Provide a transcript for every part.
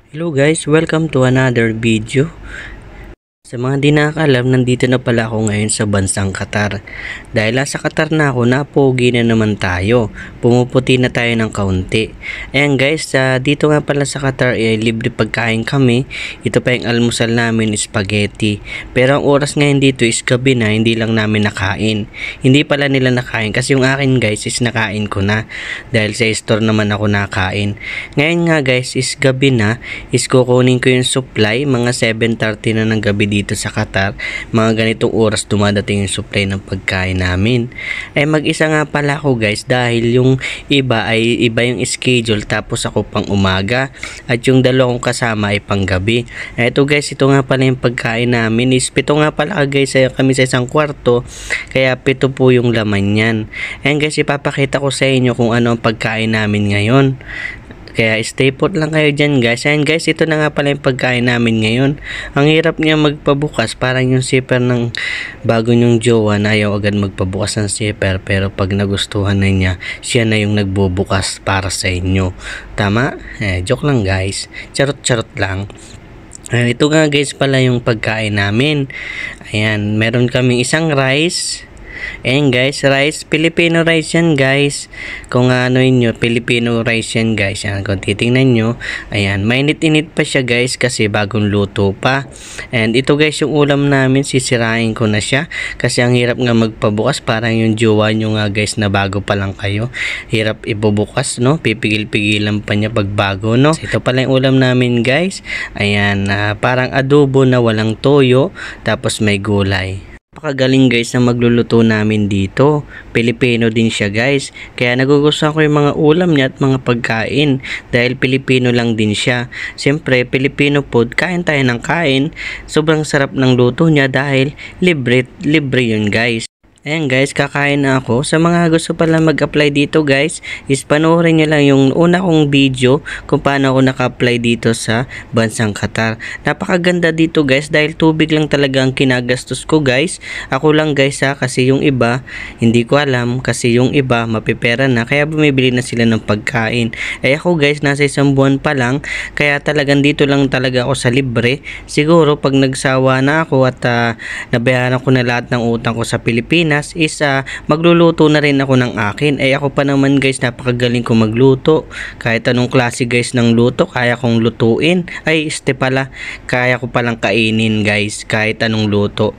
Hello guys, welcome to another video. Sa mga di nakakalam, nandito na pala ako ngayon sa bansang Qatar. Dahil sa Qatar na ako, napogi na naman tayo. Pumuputi na tayo ng kaunti. Ayan guys, dito nga pala sa Qatar, libre pagkain kami. Ito pa yung almusal namin, spaghetti. Pero ang oras ngayon dito is gabi na, hindi lang namin nakain. Hindi pala nila nakain kasi yung akin guys is nakain ko na. Dahil sa store naman ako nakain. Ngayon nga guys is gabi na, is kukunin ko yung supply. Mga 7:30 na ng gabi dito sa Qatar, mga ganitong oras dumadating yung supply ng pagkain namin. Ay mag-isa nga pala ako guys dahil yung iba ay iba yung schedule tapos ako pang umaga at yung dalawa kong kasama ay pang gabi. Ito guys, ito nga pala yung pagkain namin is 7 nga pala guys, kami sa isang kwarto kaya 7 po yung laman yan. Ayan guys, ipapakita ko sa inyo kung ano ang pagkain namin ngayon. Kaya stay put lang kayo dyan guys. Ayan guys, ito na nga pala yung pagkain namin ngayon. Ang hirap niya magpabukas. Parang yung zipper ng bago nyong jowa na ayaw agad magpabukas ng zipper. Pero pag nagustuhan na niya, siya na yung nagbubukas para sa inyo. Tama? Joke lang guys. Charot-charot lang. Ito nga guys pala yung pagkain namin. Ayan, meron kaming isang rice. Ayan guys, rice, Filipino rice yan guys. Kung ano nyo, Filipino rice yan guys. Ayan, kung titingnan nyo, ayan, mainit-init pa siya guys kasi bagong luto pa. And ito guys yung ulam namin, sisirain ko na siya. Kasi ang hirap nga magpabukas, parang yung jowa nyo nga guys na bago pa lang kayo. Hirap ibubukas, no? Pipigil-pigilan pa niya pag bago, no? So, ito pala yung ulam namin guys. Ayan, parang adobo na walang toyo, tapos may gulay. Napakagaling guys na magluluto namin dito. Pilipino din siya guys. Kaya nagugustuhan ko yung mga ulam niya at mga pagkain. Dahil Pilipino lang din siya. Siyempre, Filipino food, kain tayo ng kain. Sobrang sarap ng luto niya dahil libre yun guys. Ayan guys, kakain na ako. Sa mga gusto pala mag-apply dito guys, is panoorin nyo lang yung una kong video kung paano ako naka-apply dito sa bansang Qatar. Napakaganda dito guys dahil tubig lang talaga ang kinagastos ko guys. Ako lang guys kasi yung iba, hindi ko alam kasi yung iba mapipera na kaya bumibili na sila ng pagkain. Ay ako guys, nasa 1 buwan pa lang kaya talagang dito lang talaga ako sa libre. Siguro pag nagsawa na ako at nabayaran ko na lahat ng utang ko sa Pilipinas, is magluluto na rin ako ng akin. Ay ako pa naman guys, napakagaling ko magluto. Kahit anong klase guys ng luto, kaya kong lutuin. Ay pala, kaya ko palang kainin guys, kahit anong luto.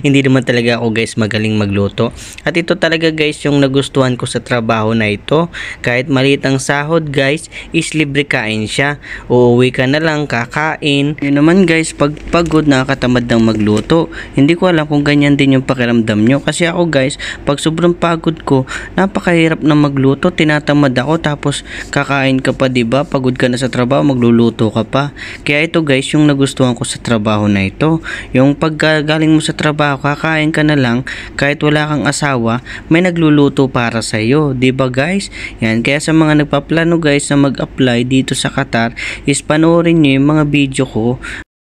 Hindi naman talaga ako guys magaling magluto. At ito talaga guys yung nagustuhan ko sa trabaho na ito. Kahit maliit ang sahod guys, is libre kain siya. Uuwi ka na lang, kakain. Yun naman guys, pag pagod nakakatamad ng magluto. Hindi ko alam kung ganyan din yung pakiramdam nyo. Kasi ako guys, pag sobrang pagod ko, napakahirap na magluto, tinatamad ako, tapos kakain ka pa, diba? Pagod ka na sa trabaho, magluluto ka pa. Kaya ito guys, yung nagustuhan ko sa trabaho na ito. Yung paggaling mo sa trabaho, kakain ka na lang, kahit wala kang asawa, may nagluluto para sa iyo, diba guys? Yan, kaya sa mga nagpaplano guys na mag-apply dito sa Qatar, is panoorin nyo yung mga video ko.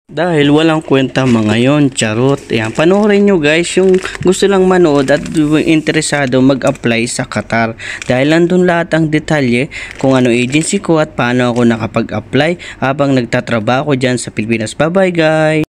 Dahil walang kwenta mga yon, charot. Ayan, panoorin nyo guys yung gusto lang manood at interesado mag-apply sa Qatar. Dahil nandun lahat ang detalye kung ano agency ko at paano ako nakapag-apply habang nagtatrabaho dyan sa Pilipinas. Bye bye guys!